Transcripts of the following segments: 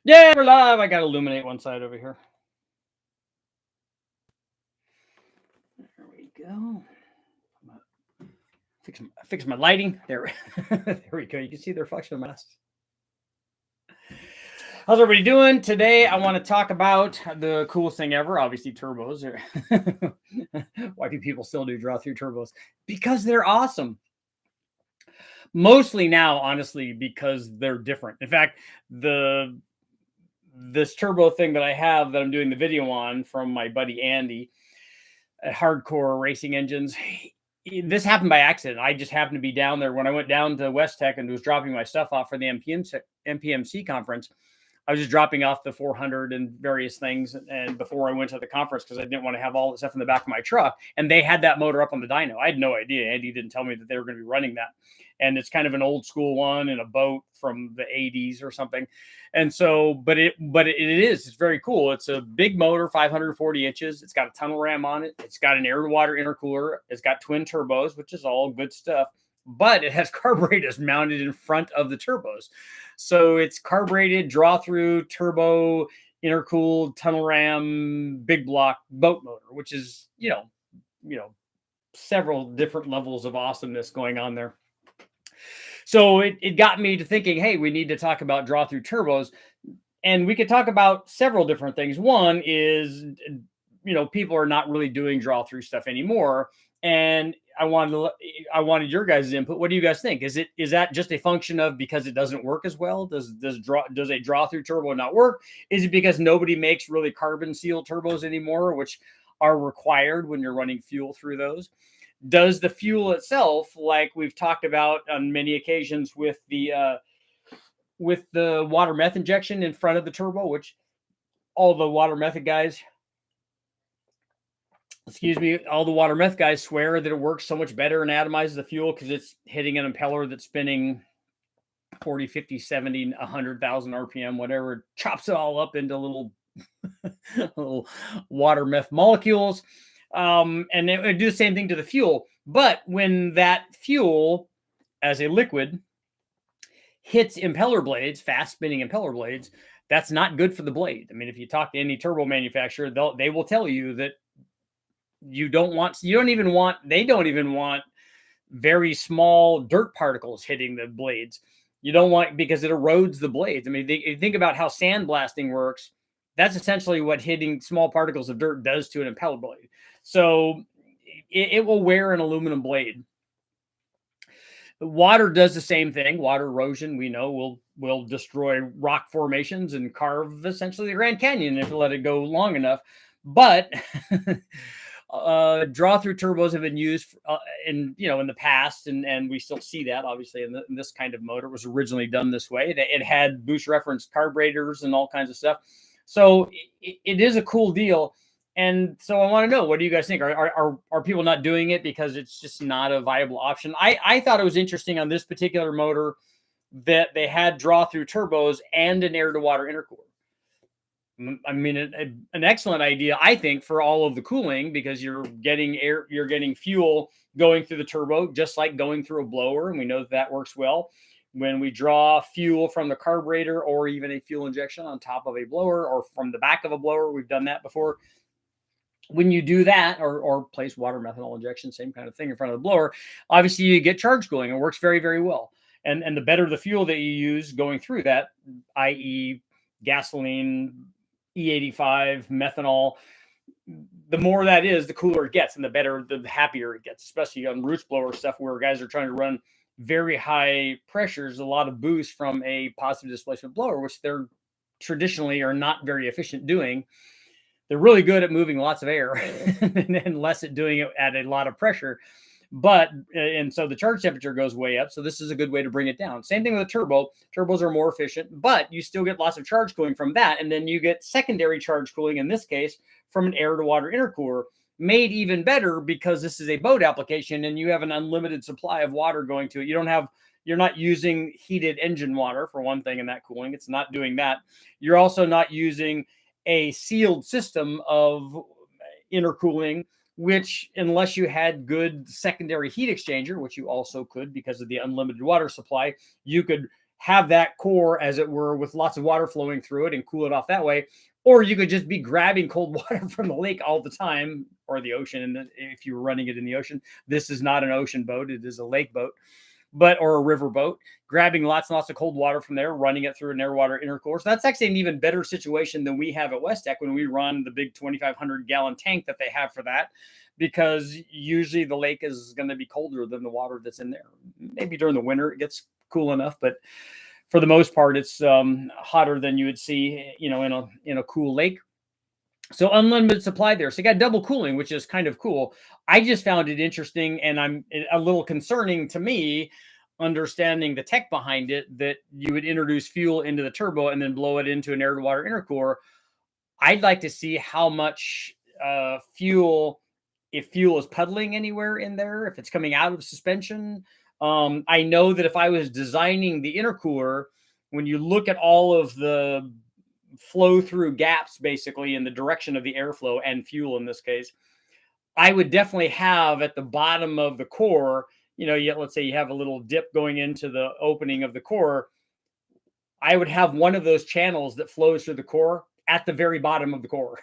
Yeah, we're live. I got to illuminate one side over here. There we go. Fix my lighting. There, there we go. You can see the reflection of my glass. How's everybody doing? Today, I want to talk about the coolest thing ever, obviously turbos. Why do people still do draw through turbos? Because they're awesome. Mostly now, honestly, because they're different. In fact, this turbo thing that I have that I'm doing the video on from my buddy Andy at Hardcore Racing Engines. This happened by accident. I just happened to be down there when I went down to West Tech and was dropping my stuff off for the MPMC conference. I was just dropping off the 400 and various things, and before I went to the conference, because I didn't want to have all the stuff in the back of my truck, and they had that motor up on the dyno. I had no idea. Andy didn't tell me that they were going to be running that, and it's kind of an old school one in a boat from the 80s or something. And so, but it is, it's very cool. It's a big motor, 540 inches. It's got a tunnel ram on it. It's got an air to water intercooler. It's got twin turbos, which is all good stuff, but it has carburetors mounted in front of the turbos. So it's carbureted, draw through, turbo, intercooled, tunnel ram, big block boat motor, which is, you know, several different levels of awesomeness going on there. So it got me to thinking, hey, we need to talk about draw through turbos, and we could talk about several different things. One is, people are not really doing draw through stuff anymore. And I wanted your guys' input. What do you guys think? Is that just a function of because it doesn't work as well? Does a draw through turbo not work? Is it because nobody makes really carbon seal turbos anymore, which are required when you're running fuel through those? Does the fuel itself, like we've talked about on many occasions with the water meth injection in front of the turbo, which all the water method guys, all the water meth guys swear that it works so much better and atomizes the fuel because it's hitting an impeller that's spinning 40, 50, 70, 100,000 RPM, whatever, chops it all up into little, little water meth molecules. And it would do the same thing to the fuel. But when that fuel as a liquid hits impeller blades, fast spinning impeller blades, that's not good for the blade. I mean, if you talk to any turbo manufacturer, they will tell you that they don't even want very small dirt particles hitting the blades. You don't want, because it erodes the blades. I mean, you think about how sandblasting works. That's essentially what hitting small particles of dirt does to an impeller blade. So it will wear an aluminum blade. Water does the same thing. Water erosion, we know, will destroy rock formations and carve essentially the Grand Canyon if you let it go long enough. But draw through turbos have been used in the past, and we still see that obviously in this kind of motor. It was originally done this way. It had boost reference carburetors and all kinds of stuff. So it is a cool deal. And so I want to know, what do you guys think? Are people not doing it because it's just not a viable option? I thought it was interesting on this particular motor that they had draw through turbos and an air to water intercooler. I mean, an excellent idea, I think, for all of the cooling, because you're getting fuel going through the turbo, just like going through a blower. And we know that works well. When we draw fuel from the carburetor or even a fuel injection on top of a blower or from the back of a blower, we've done that before. When you do that, or place water methanol injection, same kind of thing in front of the blower, obviously you get charge cooling. It works very, very well. And the better the fuel that you use going through that, i.e. gasoline, E85, methanol, the more that is, the cooler it gets, and the better, the happier it gets, especially on roots blower stuff where guys are trying to run very high pressures, a lot of boost from a positive displacement blower, which they're traditionally are not very efficient doing. They're really good at moving lots of air and less at doing it at a lot of pressure. And so the charge temperature goes way up. So this is a good way to bring it down. Same thing with a turbo. Turbos are more efficient, but you still get lots of charge cooling from that. And then you get secondary charge cooling, in this case, from an air to water intercooler, made even better because this is a boat application and you have an unlimited supply of water going to it. You're not using heated engine water, for one thing, in that cooling. It's not doing that. You're also not using a sealed system of intercooling which, unless you had good secondary heat exchanger, which you also could because of the unlimited water supply, you could have that core, as it were, with lots of water flowing through it and cool it off that way. Or you could just be grabbing cold water from the lake all the time, or the ocean. And if you were running it in the ocean, this is not an ocean boat, it is a lake boat, but or a river boat, grabbing lots and lots of cold water from there, running it through an air water intercourse. That's actually an even better situation than we have at West Tech when we run the big 2,500 gallon tank that they have for that, because usually the lake is going to be colder than the water that's in there. Maybe during the winter it gets cool enough, but for the most part it's hotter than you would see, in a cool lake. So unlimited supply there. So you got double cooling, which is kind of cool. I just found it interesting, and I'm a little concerning to me, understanding the tech behind it, that you would introduce fuel into the turbo and then blow it into an air to water intercore. I'd like to see how much fuel, if fuel is puddling anywhere in there, if it's coming out of suspension. I know that if I was designing the intercooler, when you look at all of the flow through gaps, basically in the direction of the airflow and fuel in this case, I would definitely have at the bottom of the core, let's say you have a little dip going into the opening of the core. I would have one of those channels that flows through the core at the very bottom of the core.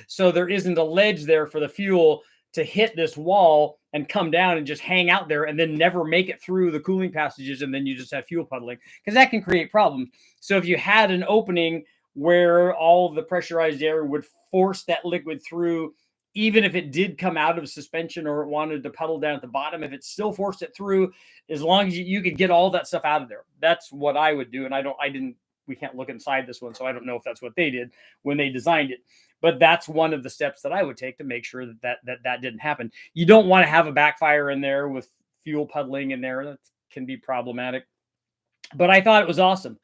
So there isn't a ledge there for the fuel to hit this wall and come down and just hang out there and then never make it through the cooling passages. And then you just have fuel puddling, because that can create problems. So if you had an opening where all of the pressurized air would force that liquid through, even if it did come out of suspension or it wanted to puddle down at the bottom, if it still forced it through, as long as you could get all that stuff out of there. That's what I would do. And we can't look inside this one, so I don't know if that's what they did when they designed it. But that's one of the steps that I would take to make sure that didn't happen. You don't want to have a backfire in there with fuel puddling in there. That can be problematic. But I thought it was awesome.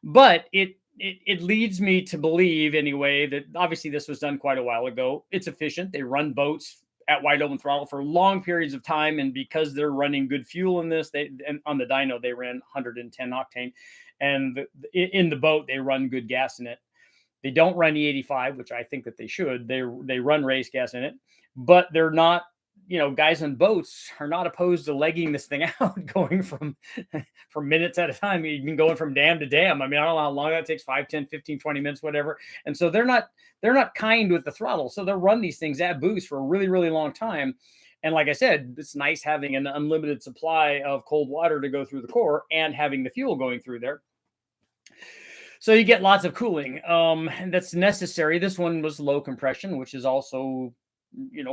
But it leads me to believe, anyway, that obviously this was done quite a while ago. It's efficient. They run boats at wide open throttle for long periods of time, and because they're running good fuel in this, and on the dyno they ran 110 octane, and in the boat they run good gas in it. They don't run E85, which I think that they should. They run race gas in it, but they're not, guys on boats are not opposed to legging this thing out, going from minutes at a time. You've been going from dam to dam. I mean, I don't know how long that takes, 5, 10, 15, 20 minutes, whatever. And so they're not kind with the throttle. So they'll run these things at boost for a really, really long time. And like I said, it's nice having an unlimited supply of cold water to go through the core and having the fuel going through there. So you get lots of cooling that's necessary. This one was low compression, which is also,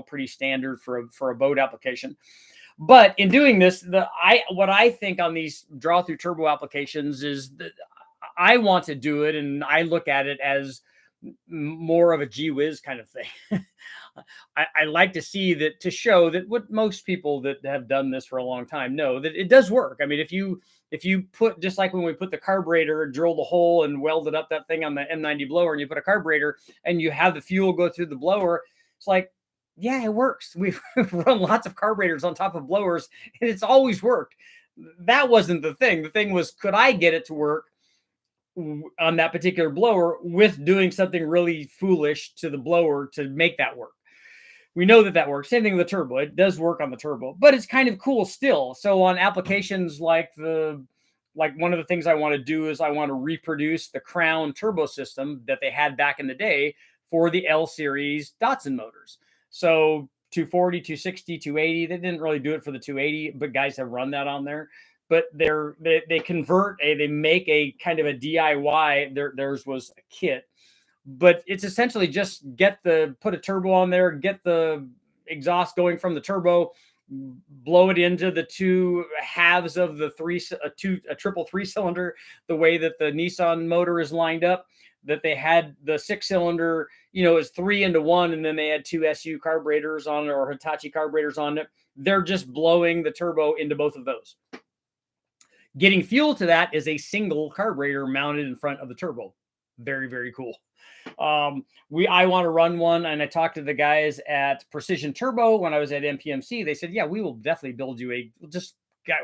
pretty standard for a boat application. But in doing this, what I think on these draw through turbo applications is that I want to do it, and I look at it as more of a gee whiz kind of thing. I like to see that, to show that what most people that have done this for a long time know, that it does work. I mean, if you put, just like when we put the carburetor, drilled a hole and welded up that thing on the M90 blower, and you put a carburetor and you have the fuel go through the blower, it's like, yeah, it works. We've run lots of carburetors on top of blowers, and it's always worked. That wasn't the thing. The thing was, could I get it to work on that particular blower with doing something really foolish to the blower to make that work? We know that works. Same thing with the turbo. It does work on the turbo, but it's kind of cool still. So on applications like one of the things I want to do is I want to reproduce the Crown turbo system that they had back in the day for the L series Datsun motors. So 240, 260, 280. They didn't really do it for the 280, but guys have run that on there. But they convert they make a kind of a DIY. Theirs was a kit, but it's essentially just put a turbo on there, get the exhaust going from the turbo, blow it into the two halves of the a triple 3-cylinder, the way that the Nissan motor is lined up, that they had the 6-cylinder, is 3 into 1, and then they had 2 SU carburetors on it, or Hitachi carburetors on it. They're just blowing the turbo into both of those. Getting fuel to that is a single carburetor mounted in front of the turbo. Very, very cool. I want to run one, and I talked to the guys at Precision Turbo when I was at MPMC. They said, yeah, we will definitely build you just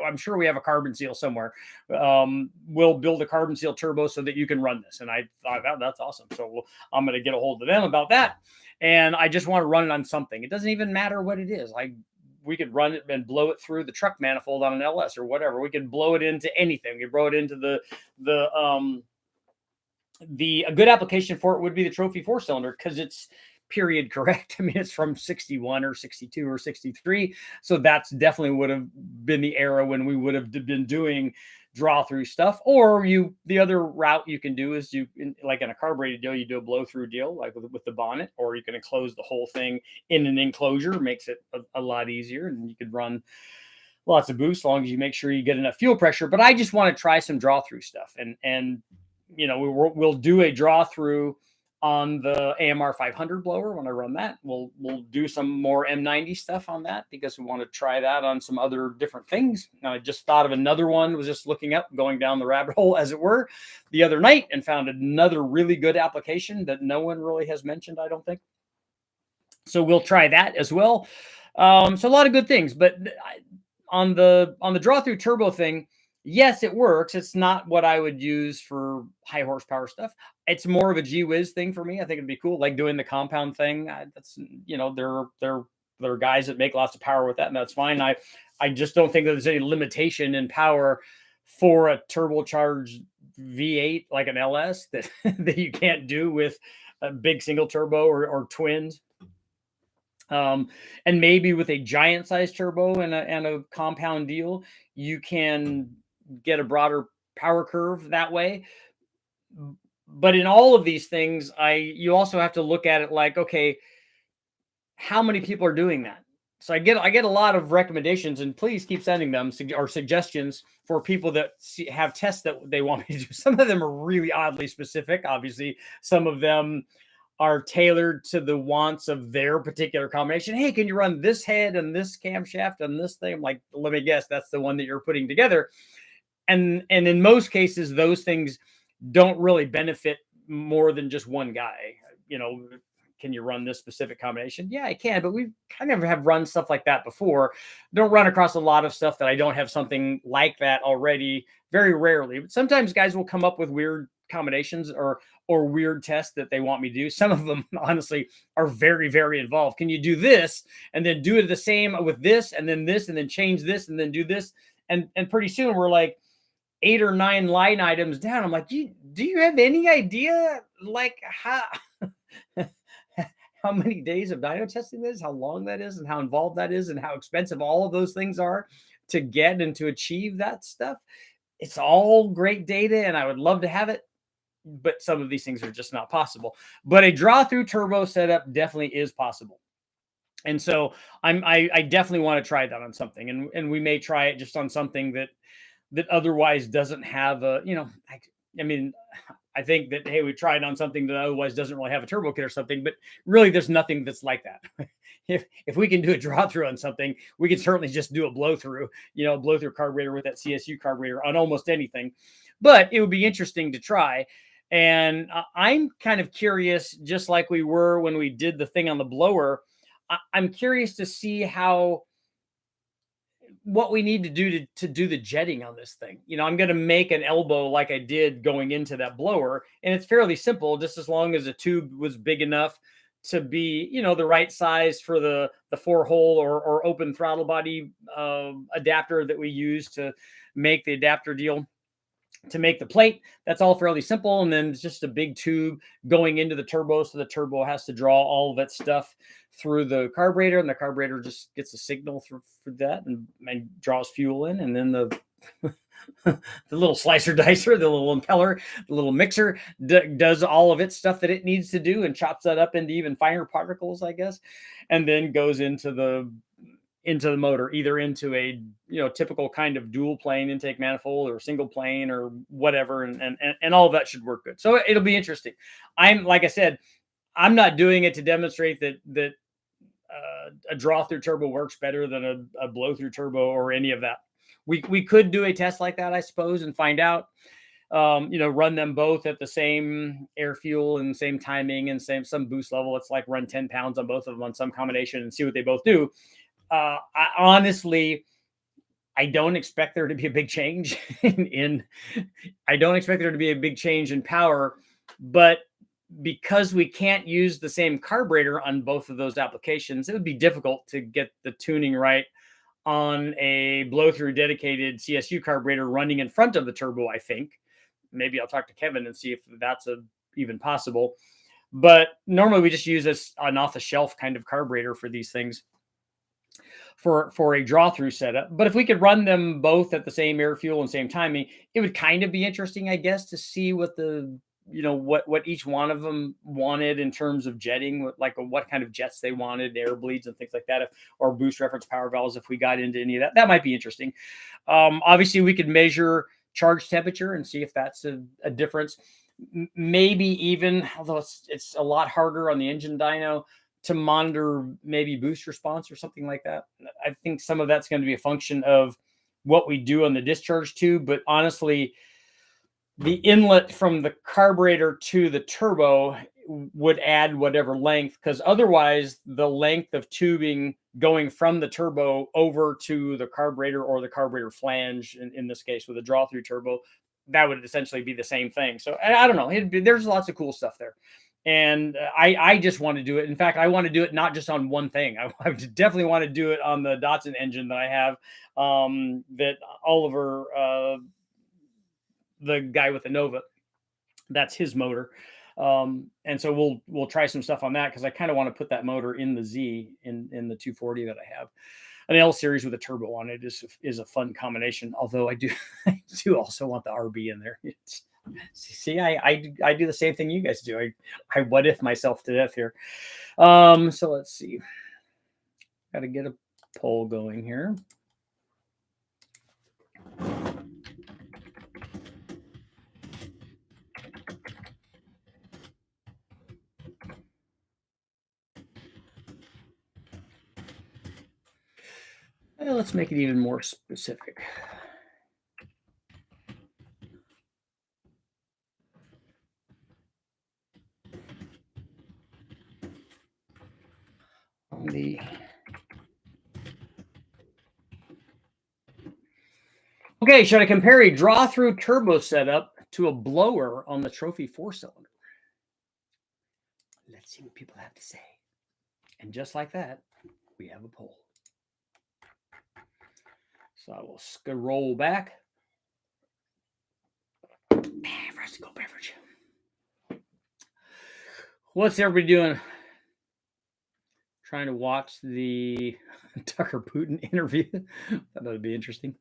I'm sure we have a carbon seal somewhere. We'll build a carbon seal turbo so that you can run this. And I thought, oh, that's awesome. So I'm going to get a hold of them about that. And I just want to run it on something. It doesn't even matter what it is. We could run it and blow it through the truck manifold on an LS or whatever. We could blow it into anything. We blow it into a good application for it would be the trophy 4-cylinder, because it's period correct. I mean, it's from 61 or 62 or 63. So that's definitely would have been the era when we would have been doing draw through stuff. Or the other route you can do is like in a carbureted deal, you do a blow through deal, like with the bonnet, or you can enclose the whole thing in an enclosure, makes it a lot easier, and you could run lots of boost as long as you make sure you get enough fuel pressure. But I just want to try some draw through stuff, and we'll do a draw through on the AMR 500 blower. When I run that, we'll do some more M90 stuff on that, because we want to try that on some other different things. Now, I just thought of another one, was just looking up, going down the rabbit hole, as it were, the other night, and found another really good application that no one really has mentioned, I don't think. So we'll try that as well. So a lot of good things, but on the draw through turbo thing, yes, it works. It's not what I would use for high horsepower stuff. It's more of a gee whiz thing for me. I think it'd be cool, like doing the compound thing. That's, there are guys that make lots of power with that, and that's fine. I just don't think there's any limitation in power for a turbocharged V8 like an LS that that you can't do with a big single turbo or twins. And maybe with a giant size turbo and a compound deal, you can get a broader power curve that way. But in all of these things, you also have to look at it like, okay, how many people are doing that? So I get a lot of recommendations, and please keep sending them, or suggestions for people that have tests that they want me to do. Some of them are really oddly specific. Obviously, some of them are tailored to the wants of their particular combination. Hey, can you run this head and this camshaft and this thing? I'm like, let me guess, that's the one that you're putting together. And in most cases, those things don't really benefit more than just one guy. Can you run this specific combination? Yeah, I can, but we kind of have run stuff like that before. Don't run across a lot of stuff that I don't have something like that already, very rarely. But sometimes guys will come up with weird combinations or weird tests that they want me to do. Some of them, honestly, are very, very involved. Can you do this and then do it the same with this and then change this and then do this? And pretty soon we're like 8 or 9 line items down. I'm like, do you have any idea like how many days of dyno testing this, how long that is, and how involved that is, and how expensive all of those things are to get and to achieve that stuff? It's all great data, and I would love to have it, but some of these things are just not possible. But a draw through turbo setup definitely is possible. And so I definitely want to try that on something, and we may try it just on something that otherwise doesn't have a, I mean, I think that, hey, we tried on something that otherwise doesn't really have a turbo kit or something, but really there's nothing that's like that. If we can do a draw through on something, we can certainly just do a blow through carburetor with that CSU carburetor on almost anything. But it would be interesting to try. And I'm kind of curious, just like we were when we did the thing on the blower, I'm curious to see what we need to do to do the jetting on this thing. I'm going to make an elbow like I did going into that blower, and it's fairly simple, just as long as the tube was big enough to be, the right size for the 4-hole or open throttle body adapter that we use to make the adapter deal to make the plate. That's all fairly simple. And then it's just a big tube going into the turbo. So the turbo has to draw all of that stuff through the carburetor, and the carburetor just gets a signal for that and draws fuel in. And then the little slicer dicer, the little impeller, the little mixer does all of its stuff that it needs to do and chops that up into even finer particles, I guess, and then goes into the motor, either into a typical kind of dual plane intake manifold or single plane or whatever, and all of that should work good. So it'll be interesting. Like I said, I'm not doing it to demonstrate that a draw through turbo works better than a blow through turbo or any of that. We could do a test like that, I suppose, and find out. Run them both at the same air fuel and same timing and some boost level. It's like run 10 pounds on both of them on some combination and see what they both do. I I don't expect there to be a big change in I don't expect there to be a big change in power, but because we can't use the same carburetor on both of those applications, it would be difficult to get the tuning right on a blow through dedicated CSU carburetor running in front of the turbo, I think. Maybe I'll talk to Kevin and see if that's even possible. But normally we just use an off the shelf kind of carburetor for these things for a draw through setup. But if we could run them both at the same air fuel and same timing, it would kind of be interesting, I guess, to see what what each one of them wanted in terms of jetting, like what kind of jets they wanted, air bleeds and things like that, or boost reference power valves. If we got into any of that, that might be interesting. Obviously, we could measure charge temperature and see if that's a difference. Maybe even, although it's a lot harder on the engine dyno, to monitor maybe boost response or something like that. I think some of that's going to be a function of what we do on the discharge tube. But honestly, the inlet from the carburetor to the turbo would add whatever length, because otherwise the length of tubing going from the turbo over to the carburetor or the carburetor flange, in this case with a draw through turbo, that would essentially be the same thing. So I don't know. There's lots of cool stuff there. And I just want to do it. In fact, I want to do it not just on one thing. I definitely want to do it on the Datsun engine that I have, that Oliver, the guy with the Nova, that's his motor. And so we'll try some stuff on that, because I kind of want to put that motor in the Z in the 240 that I have. An L series with a turbo on it is a fun combination. Although I do also want the RB in there. See, I do the same thing you guys do. I what if myself to death here. So let's see. Got to get a poll going here. Let's make it even more specific. Okay, should I compare a draw-through turbo setup to a blower on the Trophy 4-cylinder? Let's see what people have to say. And just like that, we have a poll. So I will scroll back. First, go beverage. What's everybody doing? Trying to watch the Tucker Putin interview. That would be interesting.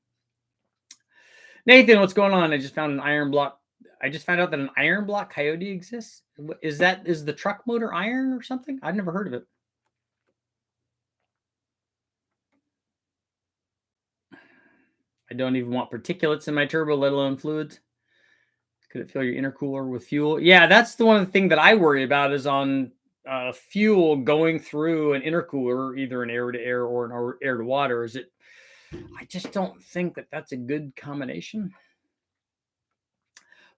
Nathan, what's going on? I just found an iron block. I just found out that an iron block Coyote exists. Is the truck motor iron or something? I've never heard of it. I don't even want particulates in my turbo, let alone fluids. Could it fill your intercooler with fuel? Yeah, that's the one thing that I worry about, is on fuel going through an intercooler, either an air to air or an air to water. I just don't think that that's a good combination.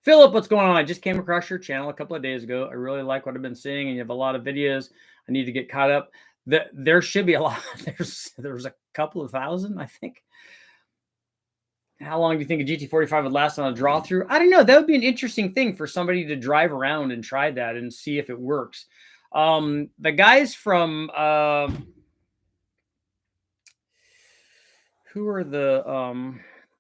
Philip, what's going on? I just came across your channel a couple of days ago. I really like what I've been seeing, and you have a lot of videos. I need to get caught up. There should be a lot. There's a couple of thousand, I think. How long do you think a GT45 would last on a draw through? I don't know. That would be an interesting thing for somebody to drive around and try that and see if it works. The guys from who are the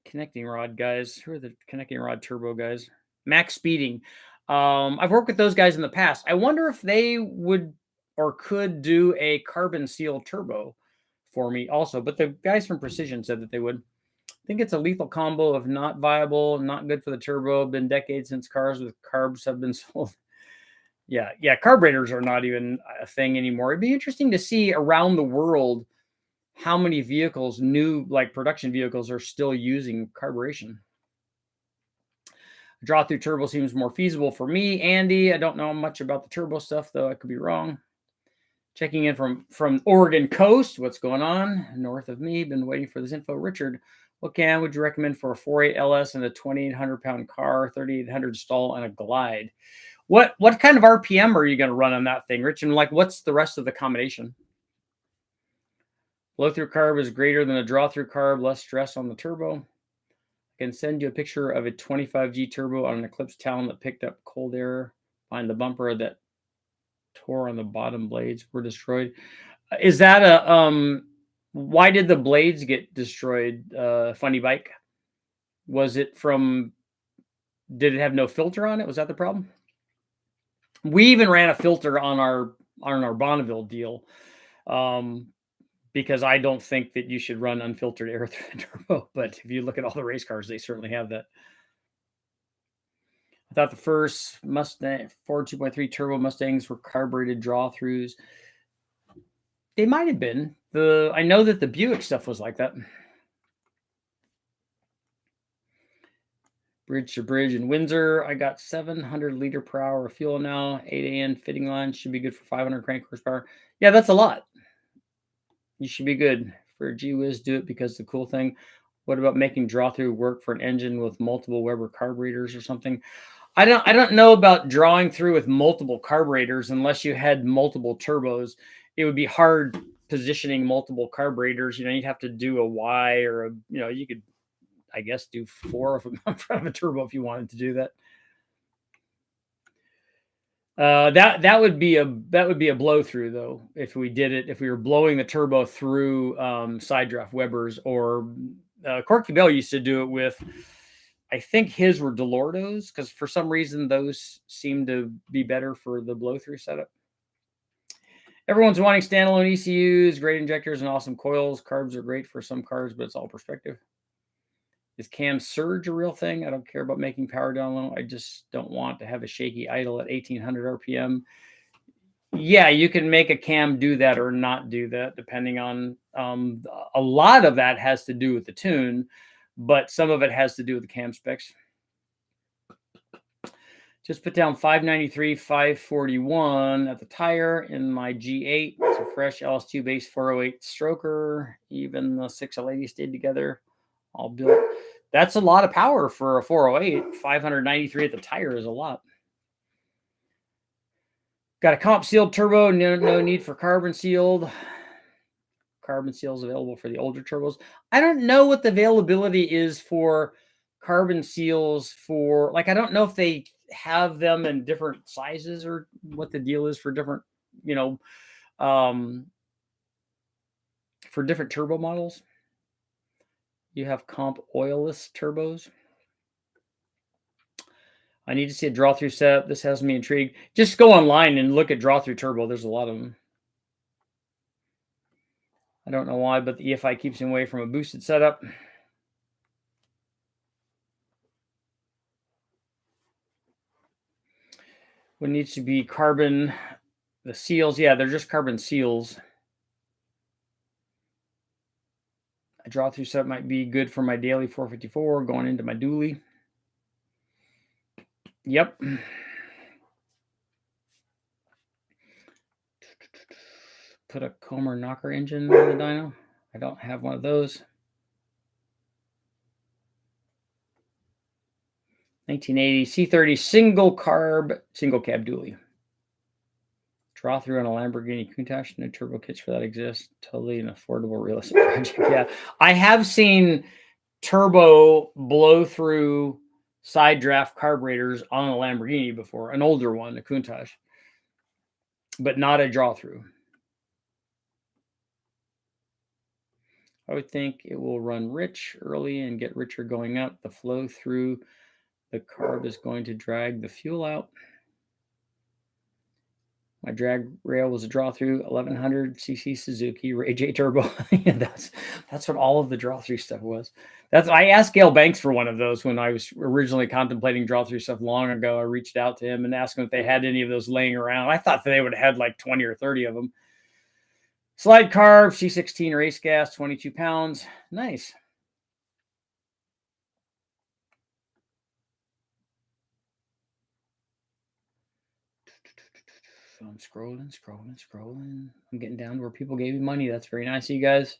connecting rod guys? Who are the connecting rod turbo guys? Max Speeding. I've worked with those guys in the past. I wonder if they would or could do a carbon seal turbo for me also. But the guys from Precision said that they would. I think it's a lethal combo of not viable, not good for the turbo. Been decades since cars with carbs have been sold. Yeah, carburetors are not even a thing anymore. It'd be interesting to see around the world how many vehicles, new like production vehicles, are still using carburation. Draw through turbo seems more feasible for me. Andy, I don't know much about the turbo stuff, though. I could be wrong. Checking in from Oregon coast. What's going on? North of me. Been waiting for this info. Richard, what cam would you recommend for a 4.8 LS and a 2,800-pound car, 3,800 stall, and a glide? What kind of RPM are you going to run on that thing, Rich? And like, what's the rest of the combination? Blow-through carb is greater than a draw-through carb, less stress on the turbo. I can send you a picture of a 25G turbo on an Eclipse Talon that picked up cold air behind the bumper that tore on the bottom blades were destroyed. Is that a why did the blades get destroyed? Funny bike. Was it from? Did it have no filter on it? Was that the problem? We even ran a filter on our Bonneville deal, because I don't think that you should run unfiltered air through the turbo. But if you look at all the race cars, they certainly have that. I thought the first Mustang Ford 2.3 turbo Mustangs were carbureted draw-throughs. They might have been. I know that the Buick stuff was like that. Bridge to bridge in Windsor. I got 700 liter per hour of fuel now. 8 AN fitting line should be good for 500 crank horsepower. Yeah, that's a lot. You should be good. For gee whiz, do it because the cool thing. What about making draw-through work for an engine with multiple Weber carburetors or something? I don't know about drawing through with multiple carburetors unless you had multiple turbos. It would be hard positioning multiple carburetors. You'd have to do a Y or you could, I guess, do 4 of them in front of a turbo if you wanted to do that. That would be a blow through though. If we did it, if we were blowing the turbo through side draft Webers, or Corky Bell used to do it with, I think his were Delordos, because for some reason those seem to be better for the blow through setup. Everyone's wanting standalone ECUs, great injectors, and awesome coils. Carbs are great for some cars, but it's all perspective. Is cam surge a real thing? I don't care about making power down low. I just don't want to have a shaky idle at 1800 RPM. Yeah, you can make a cam do that or not do that, depending on a lot of that has to do with the tune, but some of it has to do with the cam specs. Just put down 593, 541 at the tire in my G8. It's a fresh LS2 base 408 stroker. Even the 6L80 stayed together. All built. That's a lot of power for a 408. 593 at the tire is a lot. Got a comp sealed turbo. No need for carbon sealed. Carbon seals available for the older turbos. I don't know what the availability is for carbon seals for, like, I don't know if they have them in different sizes or what the deal is for different, for different turbo models. You have comp oilless turbos. I need to see a draw-through setup. This has me intrigued. Just go online and look at draw-through turbo. There's a lot of them. I don't know why, but the EFI keeps me away from a boosted setup. What needs to be carbon? The seals, yeah, they're just carbon seals. A draw-through setup might be good for my daily 454 going into my dually. Yep. Put a Comer knocker engine on the dyno. I don't have one of those. 1980 C30 single cab dually. Draw through on a Lamborghini Countach. No turbo kits for that exist. Totally an affordable real estate project. Yeah, I have seen turbo blow through side draft carburetors on a Lamborghini before, an older one, a Countach, but not a draw through. I would think it will run rich early and get richer going up. The flow through the carb is going to drag the fuel out. My drag rail was a draw through 1100 cc Suzuki Ray J turbo. Yeah, that's what all of the draw through stuff was. I asked Gail Banks for one of those when I was originally contemplating draw through stuff long ago. I reached out to him and asked him if they had any of those laying around. I thought that they would have had like 20 or 30 of them. Slide carb, C16 race gas, 22 pounds. Nice. So I'm scrolling. I'm getting down to where people gave me money. That's very nice of you guys.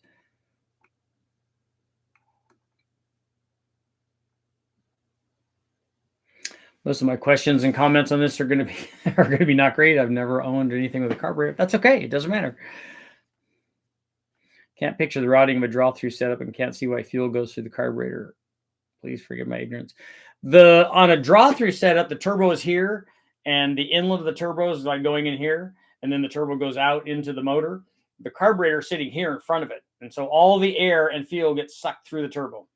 Most of my questions and comments on this are going to be not great. I've never owned anything with a carburetor. That's okay. It doesn't matter. Can't picture the routing of a draw-through setup and can't see why fuel goes through the carburetor. Please forgive my ignorance. On a draw-through setup, the turbo is here, and the inlet of the turbo is like going in here, and then the turbo goes out into the motor. The carburetor is sitting here in front of it, and so all the air and fuel gets sucked through the turbo,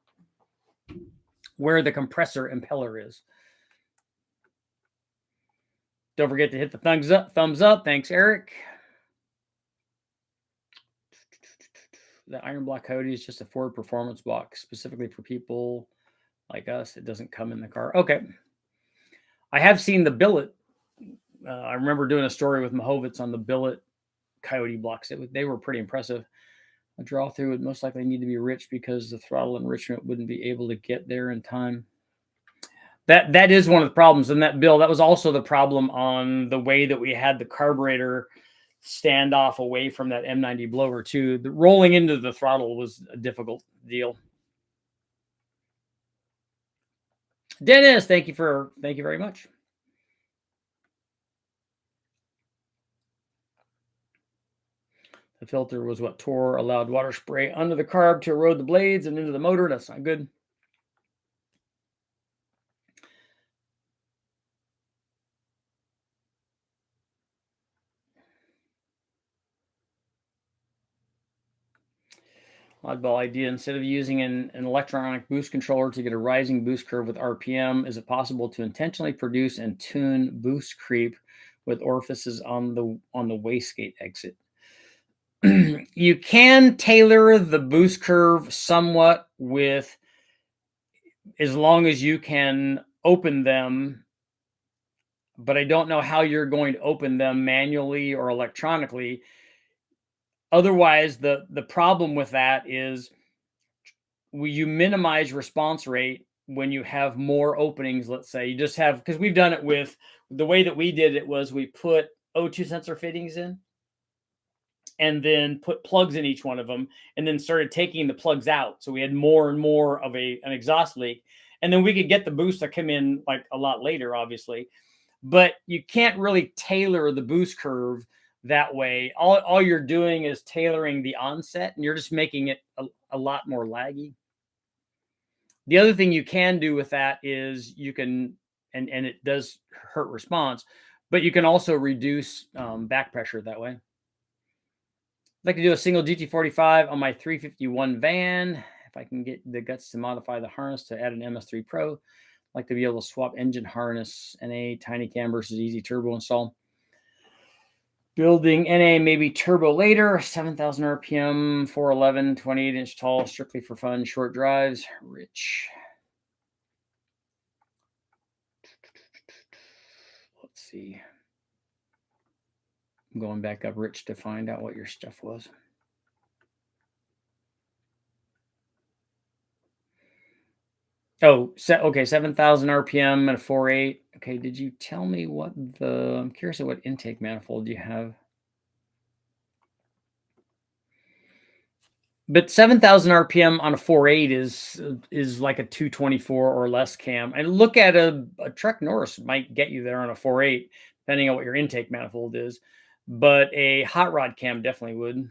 where the compressor impeller is. Don't forget to hit the thumbs up. Thumbs up. Thanks, Eric. The Iron Block Coyote is just a Ford performance block specifically for people like us. It doesn't come in the car. Okay. I have seen the billet. I remember doing a story with Mahovitz on the billet Coyote blocks. They were pretty impressive. A draw through would most likely need to be rich because the throttle enrichment wouldn't be able to get there in time. That is one of the problems in that bill. That was also the problem on the way that we had the carburetor stand off away from that M90 blower too. The rolling into the throttle was a difficult deal. Dennis, thank you very much. The filter was what tore, allowed water spray under the carb to erode the blades and into the motor. That's not good. Oddball idea. Instead of using an electronic boost controller to get a rising boost curve with RPM, is it possible to intentionally produce and tune boost creep with orifices on the wastegate exit? You can tailor the boost curve somewhat with, as long as you can open them, but I don't know how you're going to open them manually or electronically. Otherwise, the problem with that is you minimize response rate when you have more openings. Let's say you just have, because we've done it with the way that we did it was we put O2 sensor fittings in and then put plugs in each one of them and then started taking the plugs out. So we had more and more of an exhaust leak. And then we could get the boost to come in like a lot later, obviously. But you can't really tailor the boost curve that way. All you're doing is tailoring the onset, and you're just making it a lot more laggy. The other thing you can do with that is you can, and it does hurt response, but you can also reduce back pressure that way. I'd like to do a single GT45 on my 351 van. If I can get the guts to modify the harness to add an MS3 Pro, I'd like to be able to swap engine harness, NA, tiny cam versus easy turbo install. Building NA maybe turbo later, 7,000 RPM, 411, 28-inch tall, strictly for fun, short drives, Rich. Let's see. I'm going back up, Rich, to find out what your stuff was. Oh, okay, 7,000 RPM and a 4.8. Okay, did you tell me what I'm curious at what intake manifold you have. But 7,000 RPM on a 4.8 is like a 224 or less cam. And look at a Trek Norris might get you there on a 4.8, depending on what your intake manifold is. But a hot rod cam definitely would.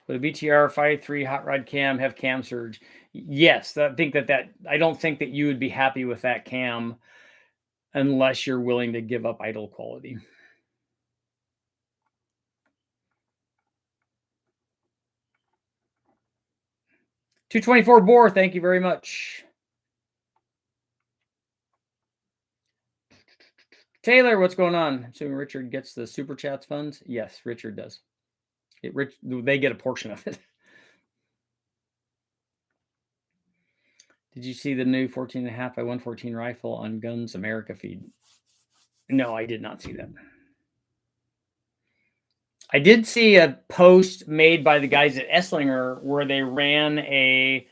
Would a BTR 5.3 hot rod cam have cam surge? Yes, I think that I don't think that you would be happy with that cam unless you're willing to give up idle quality. 224 bore, thank you very much. Taylor, what's going on? Assuming Richard gets the super chats funds. Yes, Richard does. They get a portion of it. Did you see the new 14.5 by 114 rifle on Guns America feed? No, I did not see that. I did see a post made by the guys at Esslinger where they ran a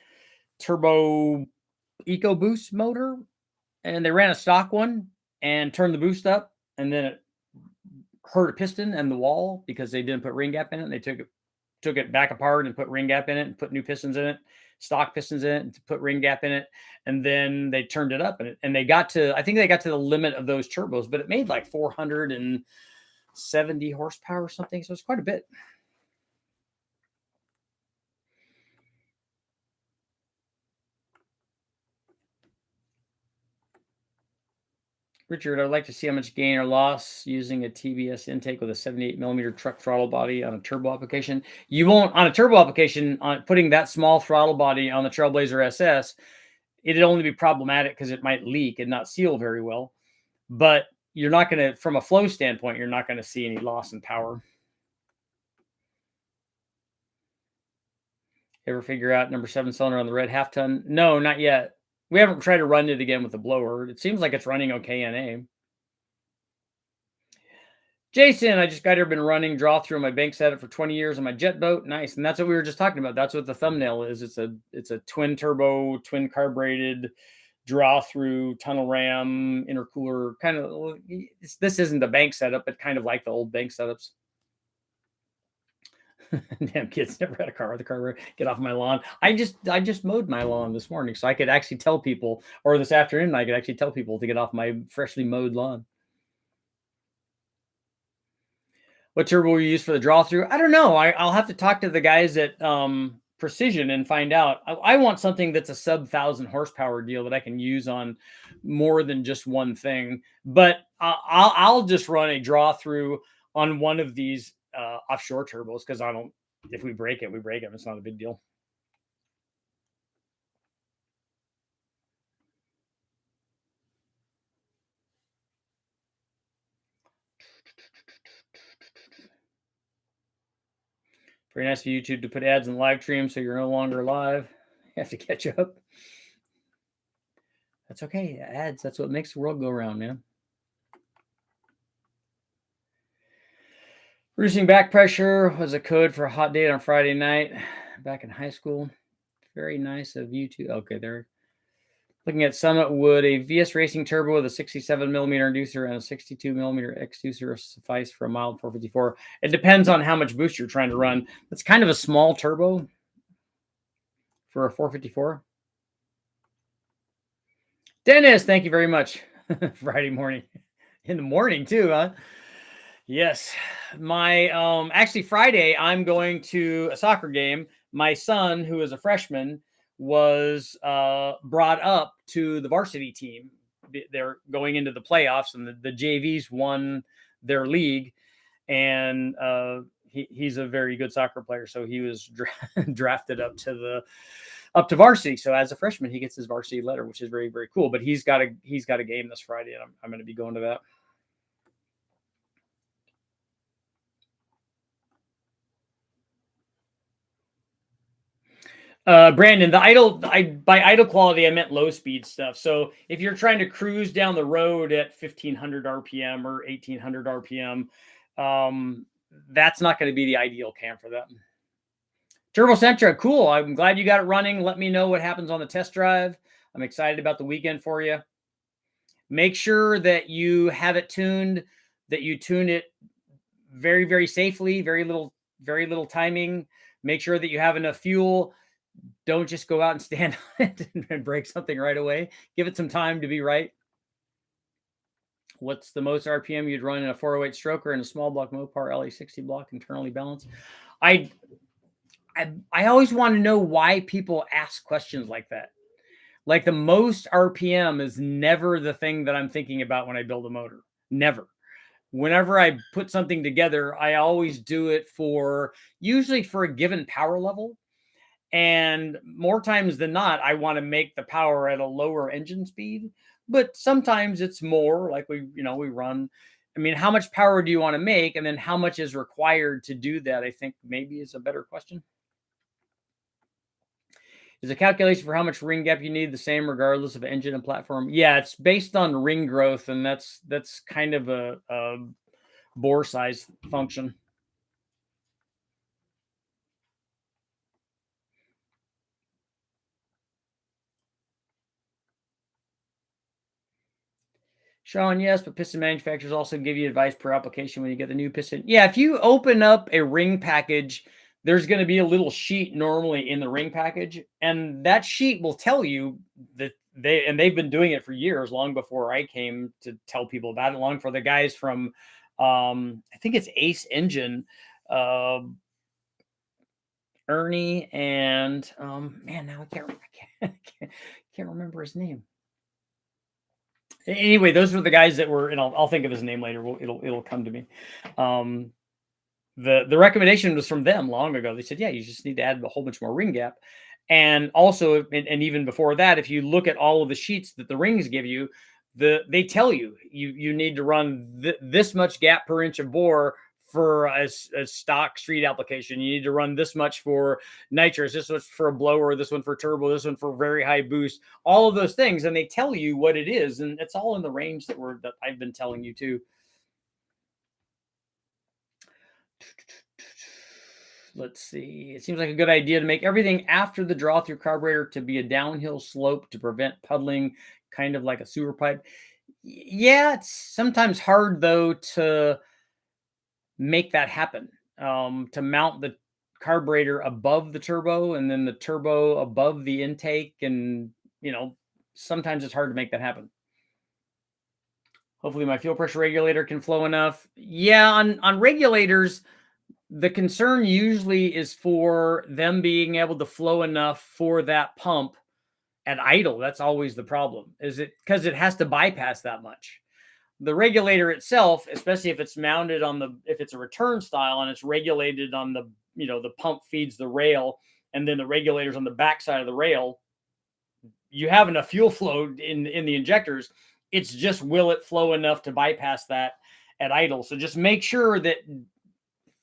turbo EcoBoost motor, and they ran a stock one and turned the boost up, and then it hurt a piston and the wall because they didn't put ring gap in it. And they took took it back apart and put ring gap in it and put new pistons in it, stock pistons in it, and put ring gap in it. And then they turned it up, and they got to, I think they got to the limit of those turbos, but it made like 470 horsepower or something. So it's quite a bit. Richard, I'd like to see how much gain or loss using a TBS intake with a 78 millimeter truck throttle body on a turbo application. You won't, on a turbo application, on putting that small throttle body on the Trailblazer SS, it'd only be problematic because it might leak and not seal very well. But you're not going to, from a flow standpoint, you're not going to see any loss in power. Ever figure out number 7 cylinder on the red half ton? No, not yet. We haven't tried to run it again with the blower. It seems like it's running okay NA. Jason, I just got here, been running draw through my bank setup for 20 years on my jet boat. Nice. And that's what we were just talking about. That's what the thumbnail is. It's a twin turbo, twin carbureted draw through tunnel ram intercooler kind of. This isn't a bank setup, but kind of like the old bank setups. Damn kids never had a car with a carburetor. Get off my lawn. I just mowed my lawn this morning, so I could actually tell people, or this afternoon, I could actually tell people to get off my freshly mowed lawn. What turbo will you use for the draw through? I don't know. I'll have to talk to the guys at Precision and find out. I want something that's a sub 1,000 horsepower deal that I can use on more than just one thing. But I'll just run a draw through on one of these offshore turbos, because I don't. If we break it, we break it. It's not a big deal. Very nice of YouTube to put ads in live stream, so you're no longer live. You have to catch up. That's okay. Ads, that's what makes the world go around, man. Reducing back pressure was a code for a hot date on Friday night back in high school. Very nice of you to. Okay, there. Looking at Summit, would a VS Racing turbo with a 67 millimeter inducer and a 62 millimeter exducer suffice for a mild 454? It depends on how much boost you're trying to run. It's kind of a small turbo for a 454. Dennis, thank you very much. Friday morning. In the morning too, huh? Yes. My actually Friday, I'm going to a soccer game. My son, who is a freshman, was brought up to the varsity team. They're going into the playoffs, and the JVs won their league, and he's a very good soccer player. So he was drafted up to varsity. So as a freshman, he gets his varsity letter, which is very, very cool. But he's got a game this Friday, and I'm going to be going to that. Brandon, by idle quality, I meant low speed stuff. So if you're trying to cruise down the road at 1,500 RPM or 1,800 RPM, that's not going to be the ideal cam for that. Turbo Sentra, cool. I'm glad you got it running. Let me know what happens on the test drive. I'm excited about the weekend for you. Make sure that you have it tuned, that you tune it very, very safely, very little timing. Make sure that you have enough fuel. Don't just go out and stand on it and break something right away. Give it some time to be right. What's the most RPM you'd run in a 408 stroker and a small block Mopar LA60 block internally balanced? I always want to know why people ask questions like that. Like, the most RPM is never the thing that I'm thinking about when I build a motor. Never. Whenever I put something together, I always do it usually for a given power level. And more times than not, I want to make the power at a lower engine speed. But sometimes it's more like we run. I mean, how much power do you want to make? And then how much is required to do that, I think maybe is a better question. Is the calculation for how much ring gap you need the same regardless of engine and platform? Yeah, it's based on ring growth, and that's kind of a bore size function. Sean, yes, but piston manufacturers also give you advice per application when you get the new piston. Yeah, if you open up a ring package there's going to be a little sheet normally in the ring package, and that sheet will tell you that they've been doing it for years, long before I came to tell people about it, long for the guys from I think it's Ace Engine, uh, Ernie and man, now I can't remember his name. Anyway, those were the guys that were, and I'll think of his name later. It'll come to me. Um, the recommendation was from them long ago. They said, yeah, you just need to add a whole bunch more ring gap. And also, and even before that, if you look at all of the sheets that the rings give you, they tell you need to run this much gap per inch of bore for a stock street application. You need to run this much for nitrous, this much for a blower, this one for turbo, this one for very high boost, all of those things. And they tell you what it is. And it's all in the range that I've been telling you too. Let's see. It seems like a good idea to make everything after the draw through carburetor to be a downhill slope to prevent puddling, kind of like a sewer pipe. Yeah, it's sometimes hard though to make that happen. To mount the carburetor above the turbo and then the turbo above the intake, and sometimes it's hard to make that happen. Hopefully my fuel pressure regulator can flow enough. Yeah, on regulators, the concern usually is for them being able to flow enough for that pump at idle. That's always the problem. Is it because it has to bypass that much? The regulator itself, especially if it's mounted if it's a return style and it's regulated on the pump feeds the rail, and then the regulator's on the back side of the rail, you have enough fuel flow in the injectors. It's just, will it flow enough to bypass that at idle? So just make sure that,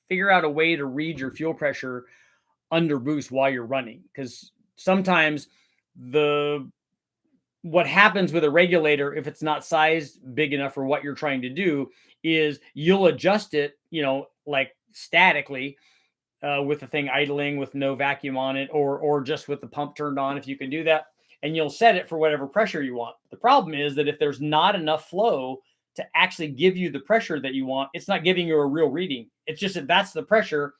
figure out a way to read your fuel pressure under boost while you're running, because sometimes what happens with a regulator, if it's not sized big enough for what you're trying to do, is you'll adjust it, like statically, with the thing idling with no vacuum on it, or just with the pump turned on, if you can do that, and you'll set it for whatever pressure you want. The problem is that if there's not enough flow to actually give you the pressure that you want, it's not giving you a real reading. It's just that that's the pressure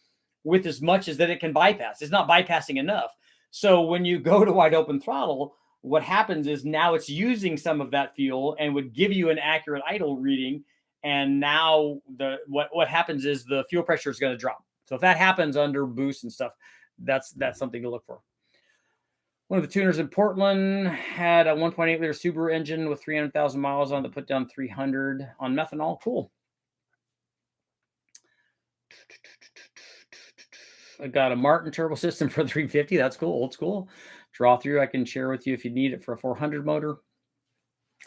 with as much as that it can bypass. It's not bypassing enough. So when you go to wide open throttle, what happens is now it's using some of that fuel and would give you an accurate idle reading. And now what happens is the fuel pressure is going to drop. So if that happens under boost and stuff, that's something to look for. One of the tuners in Portland had a 1.8 liter Subaru engine with 300,000 miles on that put down 300 on methanol. Cool. I got a Martin turbo system for 350. That's cool. Old school. Draw through, I can share with you if you need it for a 400 motor.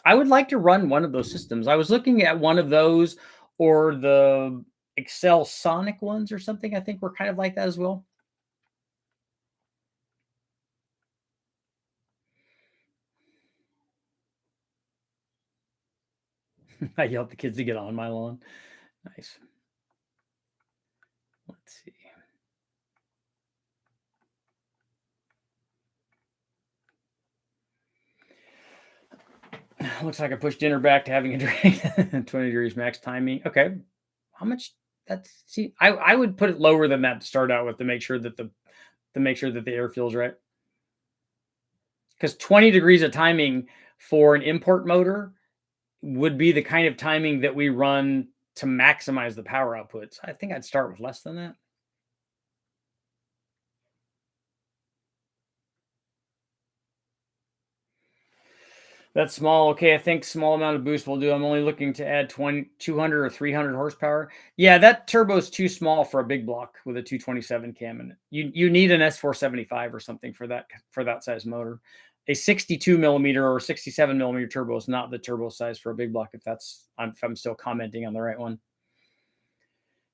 I would like to run one of those systems. I was looking at one of those, or the Excel Sonic ones or something. I think we're kind of like that as well. I yell at the kids to get on my lawn. Nice. Let's see. Looks like I pushed dinner back to having a drink. 20 degrees max timing. Okay. How much? I would put it lower than that to start out with, to make sure that the air feels right. Because 20 degrees of timing for an import motor would be the kind of timing that we run to maximize the power output. So I think I'd start with less than that. That's small. Okay, I think small amount of boost will do. I'm only looking to add 200 or 300 horsepower. Yeah, that turbo is too small for a big block with a 227 cam in it. You need an S475 or something for that size motor. A 62 millimeter or 67 millimeter turbo is not the turbo size for a big block. If I'm still commenting on the right one.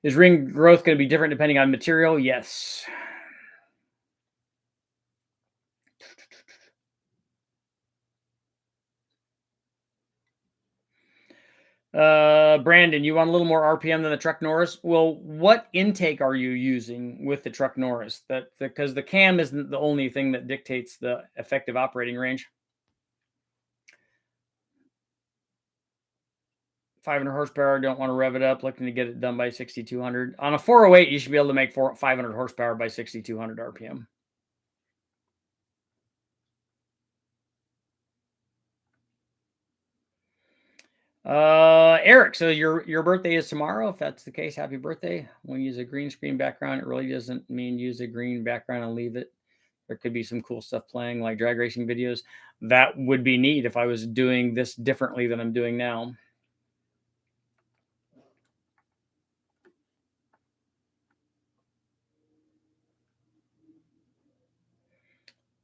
Is ring growth going to be different depending on material? Yes. Brandon, you want a little more RPM than the Truck Norris? Well, what intake are you using with the Truck Norris? Because the cam isn't the only thing that dictates the effective operating range. 500 horsepower. Don't want to rev it up. Looking to get it done by 6,200. On a 408, you should be able to make 500 horsepower by 6,200 RPM. Eric, so your birthday is tomorrow. If that's the case, happy birthday. When you use a green screen background, it really doesn't mean use a green background and leave it. There could be some cool stuff playing, like drag racing videos. That would be neat if I was doing this differently than I'm doing now.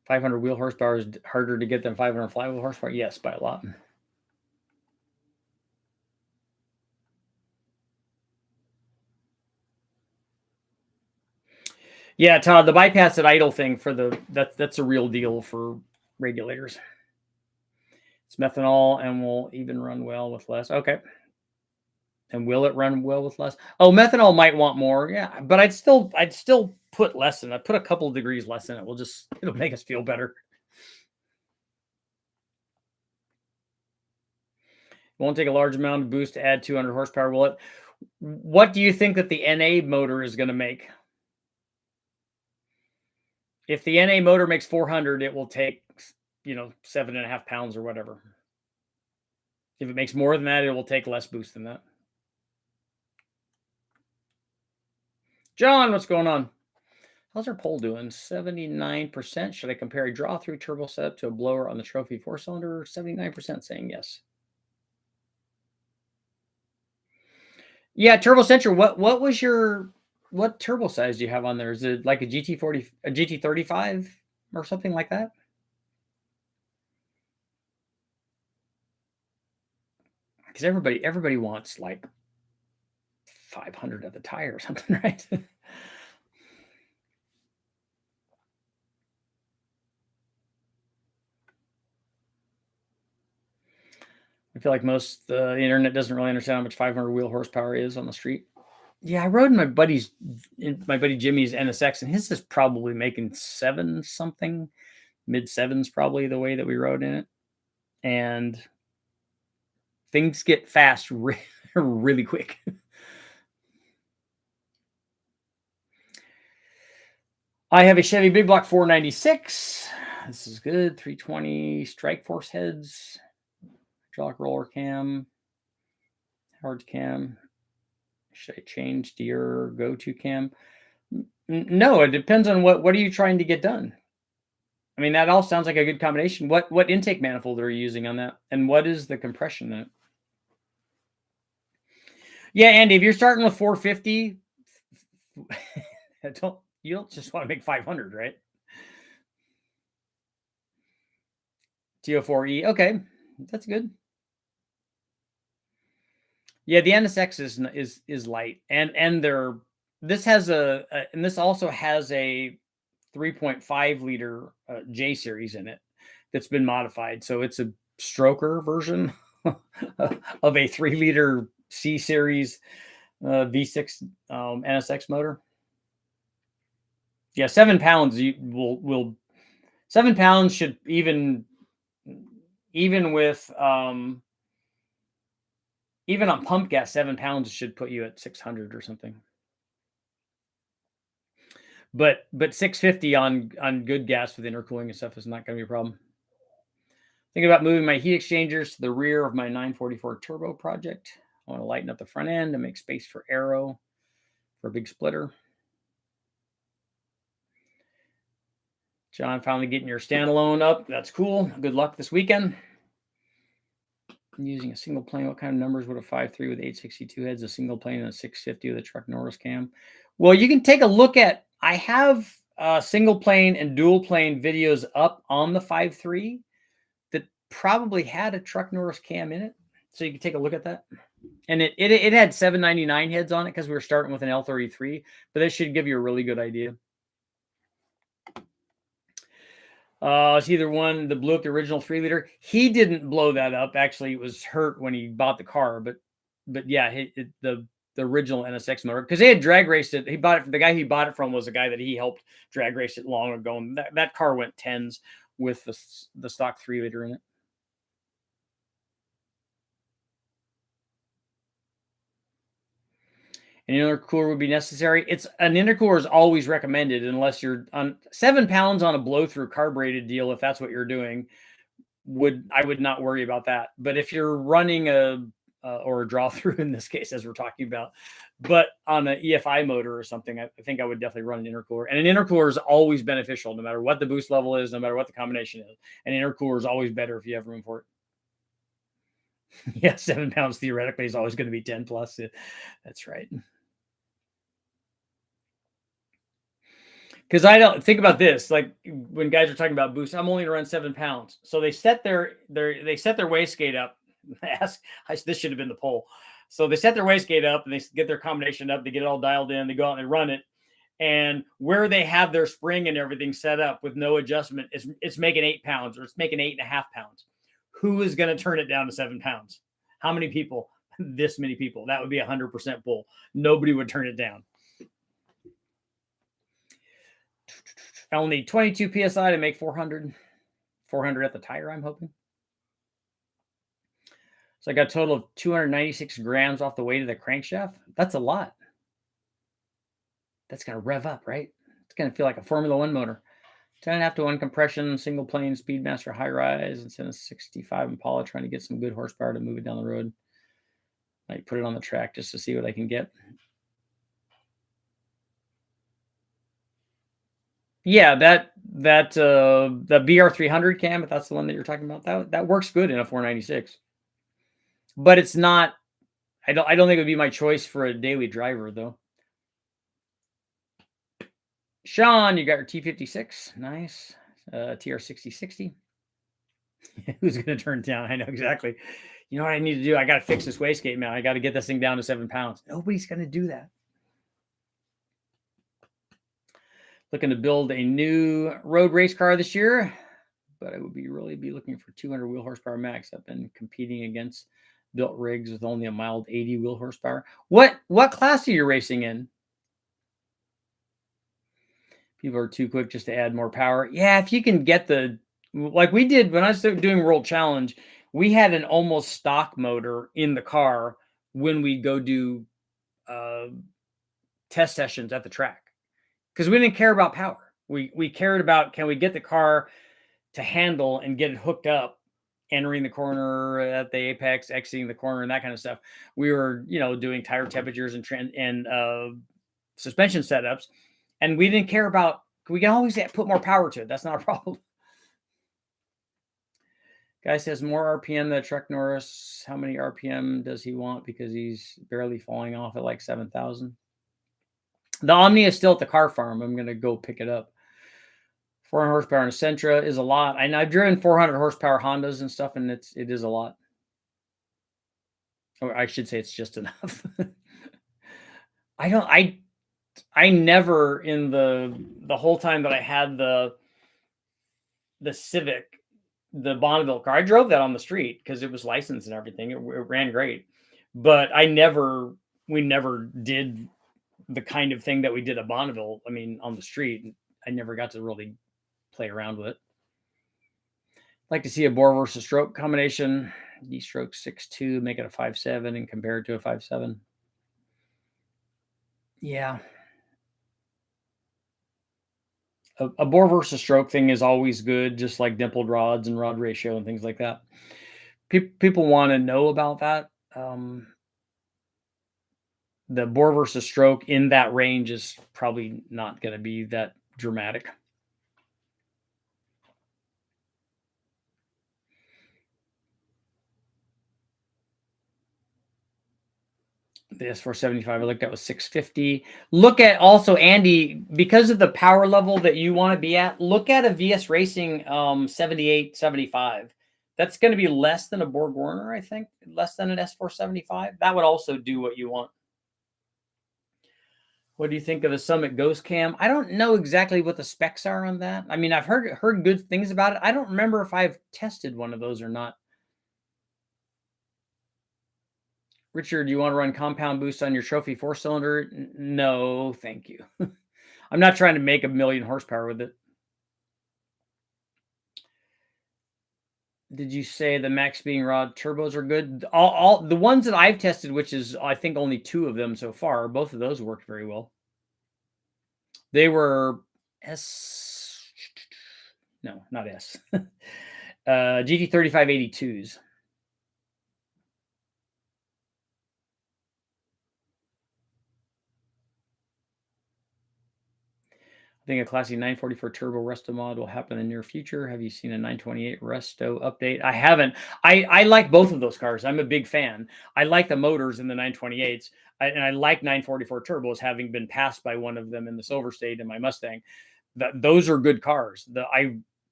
.500 wheel horsepower is harder to get than 500 flywheel horsepower. Yes, by a lot. Yeah, Todd, the bypass at idle thing for that's a real deal for regulators. It's methanol and will even run well with less. Okay. And will it run well with less? Oh, methanol might want more. Yeah, but I'd still put less in it. Put a couple of degrees less in it. It'll make us feel better. It won't take a large amount of boost to add 200 horsepower, will it? What do you think that the NA motor is going to make? If the NA motor makes 400, it will take, 7.5 pounds or whatever. If it makes more than that, it will take less boost than that. John, what's going on? How's our poll doing? 79%. Should I compare a draw-through turbo setup to a blower on the trophy 4-cylinder? 79% saying yes. Yeah, Turbo Central. What turbo size do you have on there? Is it like a GT40, a GT35, or something like that? Because everybody wants like 500 of the tire or something, right? I feel like the internet doesn't really understand how much 500 wheel horsepower is on the street. Yeah, I rode in my buddy Jimmy's NSX, and his is probably making 7 something, mid 7s probably the way that we rode in it, and things get fast really quick. I have a Chevy Big Block 496. This is good. 320 Strike Force heads, hydraulic roller cam, hard cam. Should I change to your go-to cam? No, it depends on what are you trying to get done. I mean, that all sounds like a good combination. What intake manifold are you using on that, and what is the compression in it? Yeah, Andy, if you're starting with 450, you don't just want to make 500, right? TO4E, okay, that's good. Yeah, the NSX is light, and this also has a 3.5 liter J series in it that's been modified, so it's a stroker version of a 3 liter C series V6 NSX motor. Yeah, 7 pounds will 7 pounds should even with even on pump gas, 7 pounds should put you at 600 or something. But 650 on good gas with intercooling and stuff is not going to be a problem. Thinking about moving my heat exchangers to the rear of my 944 turbo project. I want to lighten up the front end and make space for aero for a big splitter. John, finally getting your standalone up. That's cool. Good luck this weekend. Using a single plane, what kind of numbers would a 5.3 with 862 heads, a single plane, and a 650 with a Truck Norris cam? Well, you can take a look at, I have single plane and dual plane videos up on the 5.3 that probably had a Truck Norris cam in it. So you can take a look at that. And it had 799 heads on it because we were starting with an L33, but that should give you a really good idea. It's either one that blew up the original 3 liter. He didn't blow that up. Actually, it was hurt when he bought the car. But yeah, the original NSX motor, because they had drag raced it. He bought it. The guy he bought it from was a guy that he helped drag race it long ago. And that car went 10s with the, stock 3 liter in it. An intercooler would be necessary. An intercooler is always recommended unless you're on 7 pounds on a blow-through carbureted deal. If that's what you're doing, I would not worry about that. But if you're running or a draw through in this case, as we're talking about, but on an EFI motor or something, I think I would definitely run an intercooler. And an intercooler is always beneficial, no matter what the boost level is, no matter what the combination is. An intercooler is always better if you have room for it. Yeah, 7 pounds theoretically is always going to be 10 plus. That's right. Because I don't think about this, like when guys are talking about boost, I'm only around 7 pounds. So they set their wastegate up. This should have been the poll. So they set their wastegate up and they get their combination up. They get it all dialed in. They go out and they run it. And where they have their spring and everything set up with no adjustment, it's making 8 pounds or it's making 8.5 pounds. Who is going to turn it down to 7 pounds? How many people? This many people. That would be 100% pull. Nobody would turn it down. I'll need 22 psi to make 400 at the tire, I'm hoping. So I got a total of 296 grams off the weight of the crankshaft. That's a lot. That's going to rev up, right? It's going to feel like a Formula One motor. 10.5 to 1 compression, single plane Speedmaster high rise, instead of 65 Impala, trying to get some good horsepower to move it down the road. Might put it on the track just to see what I can get. Yeah, the BR300 cam, if that's the one that you're talking about, that works good in a 496. But it's not. I don't think it would be my choice for a daily driver though. Sean, you got your T56, nice. TR6060. Who's going to turn it down? I know exactly. You know what I need to do? I got to fix this wastegate, man. I got to get this thing down to 7 pounds. Nobody's going to do that. Looking to build a new road race car this year, but I would really be looking for 200 wheel horsepower max. I've been competing against built rigs with only a mild 80 wheel horsepower. What class are you racing in? People are too quick just to add more power. Yeah, if you can get like we did when I was doing World Challenge, we had an almost stock motor in the car when we go do test sessions at the track. Because we didn't care about power. We cared about, can we get the car to handle and get it hooked up, entering the corner at the apex, exiting the corner, and that kind of stuff. We were, doing tire temperatures and suspension setups, and we didn't care about. We can always put more power to it. That's not a problem. Guy says more RPM than Truck Norris. How many RPM does he want? Because he's barely falling off at like 7,000. The Omni is still at the car farm. I'm going to go pick it up. 400 horsepower in a Sentra is a lot. And I've driven 400 horsepower Hondas and stuff, and it is a lot. Or I should say it's just enough. I never, in the whole time that I had the Civic, the Bonneville car, I drove that on the street because it was licensed and everything. It ran great. But we never did the kind of thing that we did at Bonneville. I mean, on the street, I never got to really play around with it. Like to see a bore versus stroke combination. D-stroke 6.2, make it a 5.7 and compare it to a 5.7. Yeah. A bore versus stroke thing is always good, just like dimpled rods and rod ratio and things like that. People want to know about that. The bore versus stroke in that range is probably not going to be that dramatic. The S475 I looked at was 650. Look at also, Andy, because of the power level that you want to be at, look at a VS Racing 78, 75. That's going to be less than a Borg Warner, I think, less than an S475. That would also do what you want. What do you think of the Summit Ghost Cam? I don't know exactly what the specs are on that. I mean, I've heard good things about it. I don't remember if I've tested one of those or not. Richard, do you want to run compound boost on your trophy 4-cylinder? No, thank you. I'm not trying to make 1 million horsepower with it. Did you say the max being rod turbos are good? All the ones that I've tested, which is I think only two of them so far, both of those worked very well. They were S, no, not S, GT3582s. I think a classy 944 turbo resto mod will happen in the near future. Have you seen a 928 resto update? I haven't. I like both of those cars. I'm a big fan. I like the motors in the 928s, and I like 944 turbos, having been passed by one of them in the Silver State in my Mustang. Those are good cars.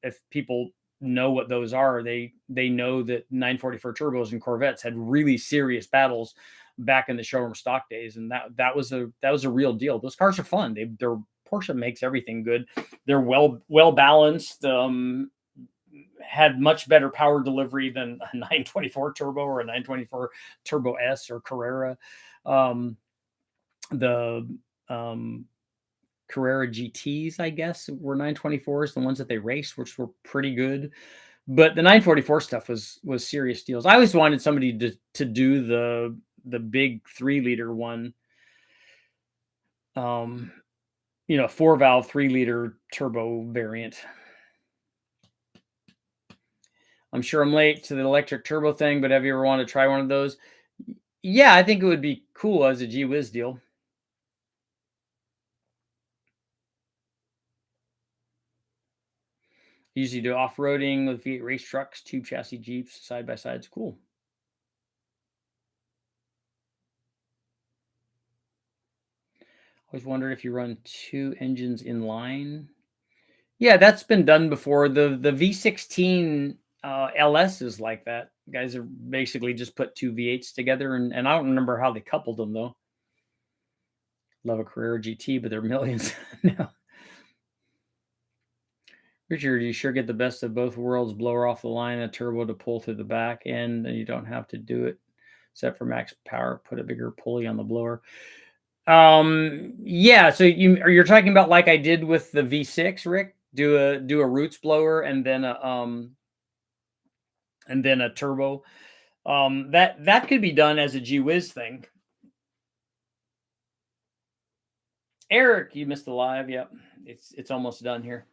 If people know what those are, they know that 944 turbos and Corvettes had really serious battles back in the showroom stock days, and that was a real deal. Those cars are fun. They're Porsche makes everything good. They're well balanced. Had much better power delivery than a 924 turbo or a 924 turbo S or Carrera. The Carrera GTs, I guess, were 924s, the ones that they raced, which were pretty good. But the 944 stuff was serious deals. I always wanted somebody to do the big 3-liter one. 4-valve 3-liter turbo variant. I'm sure I'm late to the electric turbo thing, but have you ever wanted to try one of those? Yeah, I think it would be cool as a Gee Whiz deal. Usually do off-roading with V8 race trucks, tube chassis Jeeps, side-by-sides. Cool. Always wondered if you run two engines in line. Yeah, that's been done before. The V16 LS is like that. Guys are basically just put two V8s together, and I don't remember how they coupled them though. Love a Carrera GT, but they're millions. No. Richard, you sure get the best of both worlds. Blower off the line, a turbo to pull through the back end, and you don't have to do it except for max power. Put a bigger pulley on the blower. Yeah. So you're talking about like I did with the V6, Rick? Do a roots blower and then a turbo. That could be done as a Gee Whiz thing. Eric, you missed the live. Yep, it's almost done here.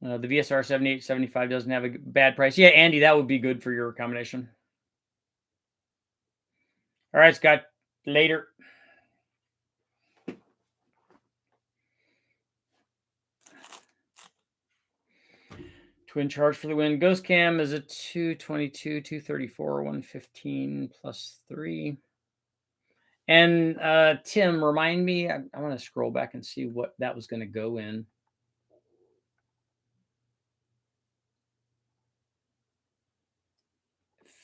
The VSR 7875 doesn't have a bad price. Yeah, Andy, that would be good for your combination. All right, Scott. Later. Twin charge for the win. Ghost cam is a 222, 234, 115 plus 3. And Tim, remind me, I want to scroll back and see what that was going to go in.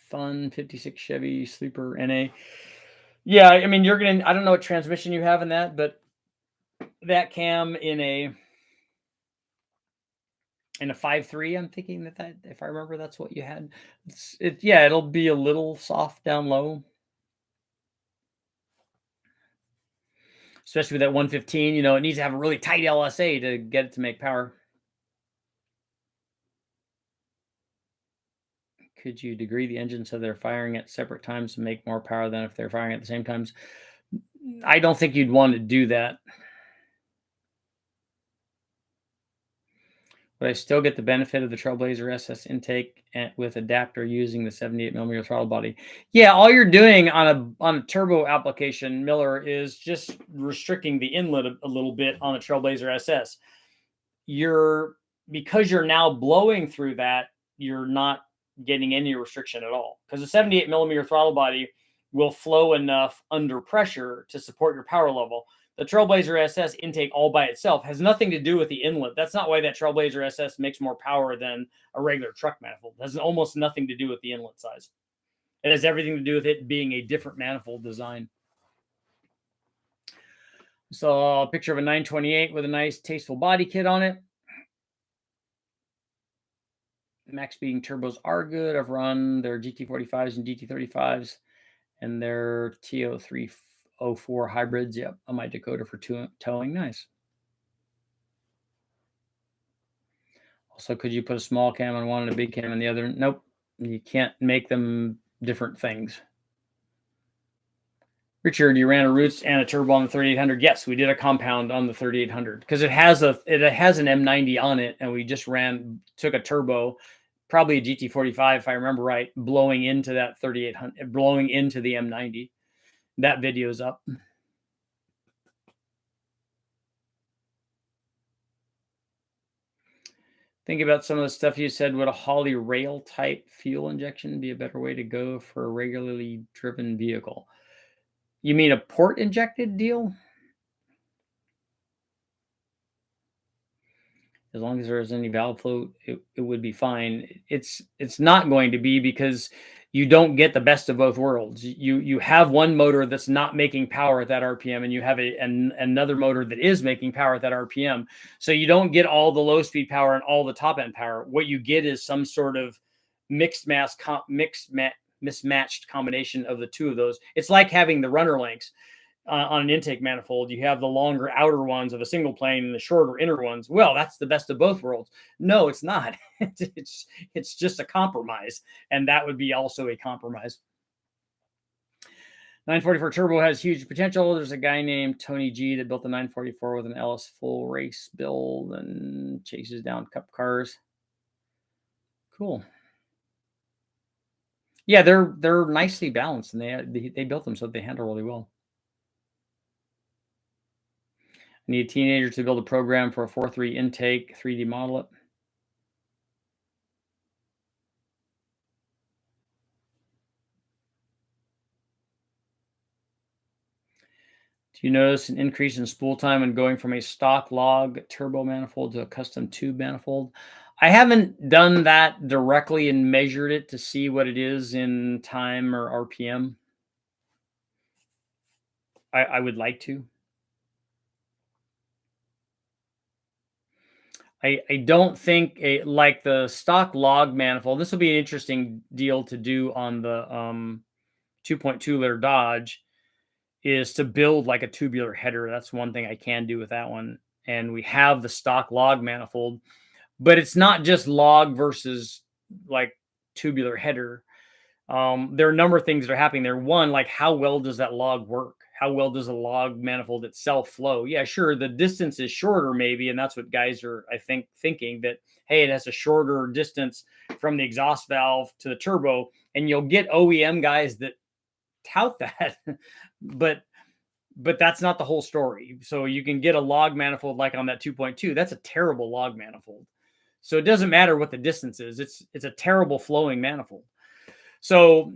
Fun 56 Chevy Sleeper NA. Yeah, I mean, I don't know what transmission you have in that, but that cam in a 5.3, I'm thinking that if I remember, that's what you had. It'll be a little soft down low, especially with that 115. It needs to have a really tight LSA to get it to make power. Could you degree the engine so they're firing at separate times to make more power than if they're firing at the same times? I don't think you'd want to do that. But I still get the benefit of the Trailblazer SS intake with adapter using the 78mm throttle body. Yeah, all you're doing on a turbo application, Miller, is just restricting the inlet a little bit on the Trailblazer SS. Because you're now blowing through that, you're not getting any restriction at all. Because the 78mm throttle body will flow enough under pressure to support your power level. The Trailblazer SS intake all by itself has nothing to do with the inlet. That's not why that Trailblazer SS makes more power than a regular truck manifold. It has almost nothing to do with the inlet size. It has everything to do with it being a different manifold design. So a picture of a 928 with a nice tasteful body kit on it. Max speeding turbos are good. I've run their GT45s and GT35s and their TO304 hybrids. Yep, on my Dakota for towing. Nice. So could you put a small cam on one and a big cam on the other? Nope. You can't make them different things. Richard, you ran a roots and a turbo on the 3800. Yes, we did a compound on the 3800 because it has an M90 on it, and we just took a turbo, probably a GT45 if I remember right, blowing into that 3800, blowing into the M90. That video's up. Think about some of the stuff you said. Would a Holly rail type fuel injection be a better way to go for a regularly driven vehicle? You mean a port injected deal? As long as there is any valve flow, it would be fine. It's not going to be, because you don't get the best of both worlds. You have one motor that's not making power at that RPM, and you have another motor that is making power at that RPM. So you don't get all the low speed power and all the top end power. What you get is some sort of mismatched combination of the two of those. It's like having the runner links on an intake manifold. You have the longer outer ones of a single plane and the shorter inner ones. Well, that's the best of both worlds. No, it's not. It's just a compromise, and that would be also a compromise. 944 turbo has huge potential. There's a guy named Tony G that built the 944 with an LS full race build and chases down cup cars. Cool. Yeah, they're nicely balanced, and they built them so they handle really well. Need a teenager to build a program for a 4.3 intake, 3D model it. Do you notice an increase in spool time when going from a stock log turbo manifold to a custom tube manifold? I haven't done that directly and measured it to see what it is in time or RPM. I would like to. I don't think like the stock log manifold. This will be an interesting deal to do on the 2.2 liter Dodge, is to build like a tubular header. That's one thing I can do with that one. And we have the stock log manifold, but it's not just log versus like tubular header. There are a number of things that are happening there. One, like, how well does that log work? How well does the log manifold itself flow? Yeah, sure, the distance is shorter maybe, and that's what guys are, I think, thinking that, hey, it has a shorter distance from the exhaust valve to the turbo, and you'll get OEM guys that tout that, but that's not the whole story. So you can get a log manifold like on that 2.2. That's a terrible log manifold. So it doesn't matter what the distance is. It's a terrible flowing manifold. So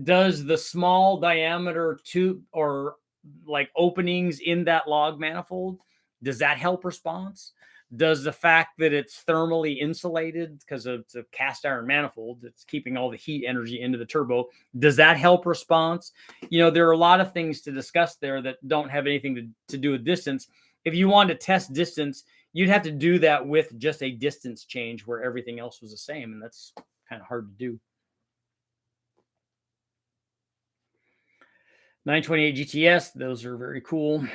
does the small diameter tube or like openings in that log manifold, does that help response? Does the fact that it's thermally insulated because it's a cast iron manifold, it's keeping all the heat energy into the turbo, does that help response? You know, there are a lot of things to discuss there that don't have anything to do with distance. If you want to test distance, you'd have to do that with just a distance change where everything else was the same, and that's kind of hard to do. 928 GTS, those are very cool.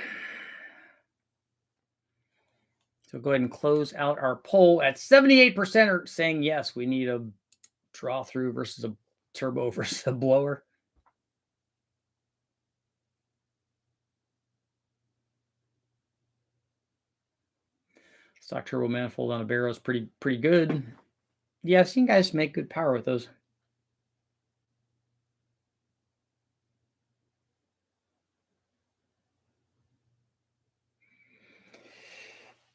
So go ahead and close out our poll at 78% are saying yes, we need a draw through versus a turbo versus a blower. Stock turbo manifold on a Barrow is pretty good. Yeah, I've seen guys make good power with those.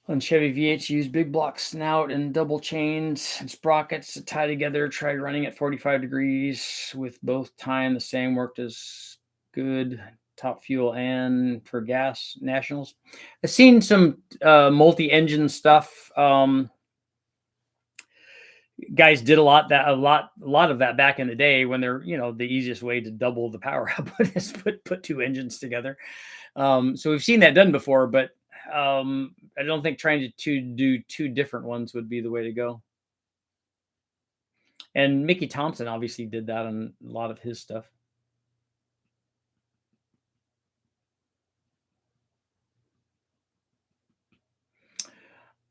On Chevy V8, use big block snout and double chains and sprockets to tie together. Tried running at 45 degrees with both tying the same. Worked as good. Top fuel and for gas nationals. I've seen some multi-engine stuff. Guys did a lot of that back in the day when they're, you know, the easiest way to double the power output is put two engines together. So we've seen that done before, but I don't think trying to do two different ones would be the way to go. And Mickey Thompson obviously did that on a lot of his stuff.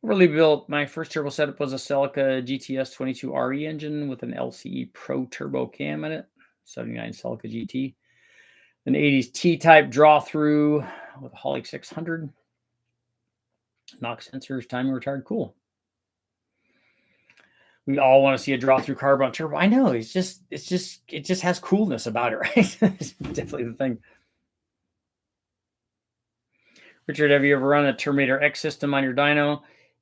Really built. My first turbo setup was a Celica GTS 22RE engine with an LCE Pro turbo cam in it, 79 Celica GT. An 80s T-type draw through with a Holic 600. Knox sensors, timing retard, cool. We all want to see a draw through carb on turbo. I know, it just has coolness about it, right? It's definitely the thing. Richard, have you ever run a Terminator X system on your dyno?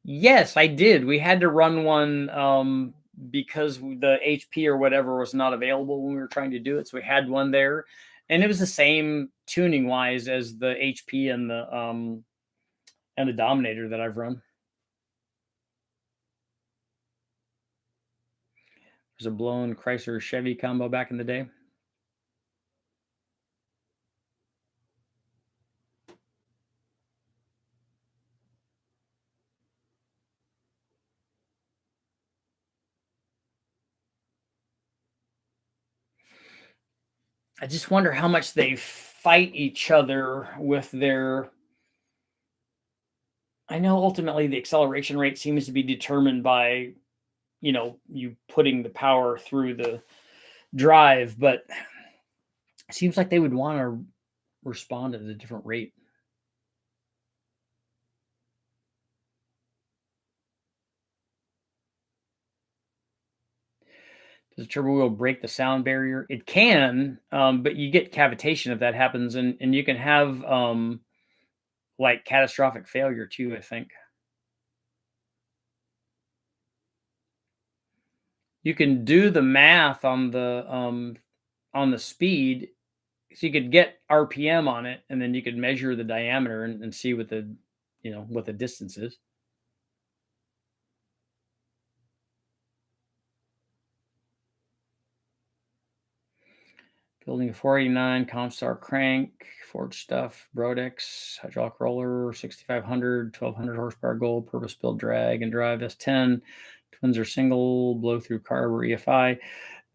Yes, I did. We had to run one because the HP or whatever was not available when we were trying to do it. So we had one there, and it was the same tuning wise as the HP and the Dominator that I've run. There's a blown Chrysler Chevy combo back in the day. I just wonder how much they fight each other with their. I know ultimately the acceleration rate seems to be determined by, you putting the power through the drive, but it seems like they would want to respond at a different rate. Does a turbo wheel break the sound barrier? It can, but you get cavitation if that happens, and you can have like catastrophic failure too, I think. You can do the math on the speed, so you could get RPM on it, and then you could measure the diameter and see what the distance is. Building a 489 Comstar crank, forged stuff, Brodex, hydraulic roller, 6500, 1200 horsepower gold, purpose-built drag and drive S10. Twins are single, blow-through carb or EFI.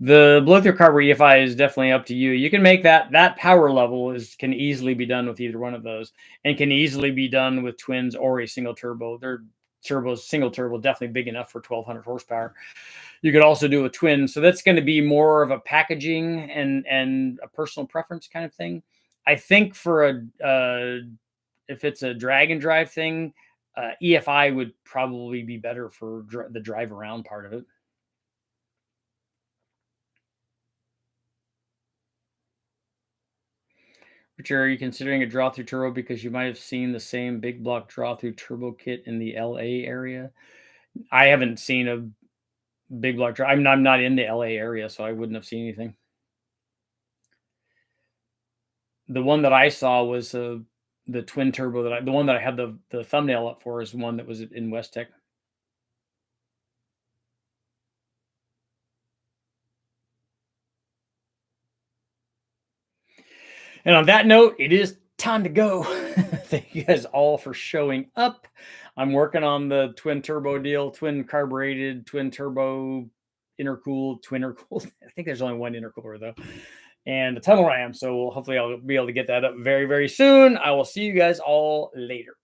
The blow-through carb or EFI is definitely up to you. You can make that power level can easily be done with either one of those, and can easily be done with twins or a single turbo. Their turbos, single turbo, definitely big enough for 1200 horsepower. You could also do a twin. So that's going to be more of a packaging and a personal preference kind of thing. I think for if it's a drag and drive thing, EFI would probably be better for the drive around part of it. Richard, are you considering a draw through turbo because you might have seen the same big block draw through turbo kit in the LA area? I haven't seen a big block draw. I'm not in the LA area, so I wouldn't have seen anything. The one that I saw was the twin turbo the one that I had the thumbnail up for is one that was in West Tech. And on that note, it is time to go. Thank you guys all for showing up. I'm working on the twin turbo deal, twin carbureted, twin turbo, intercooled, twin intercooled. I think there's only one intercooler though. And the tunnel ram. So hopefully I'll be able to get that up very, very soon. I will see you guys all later.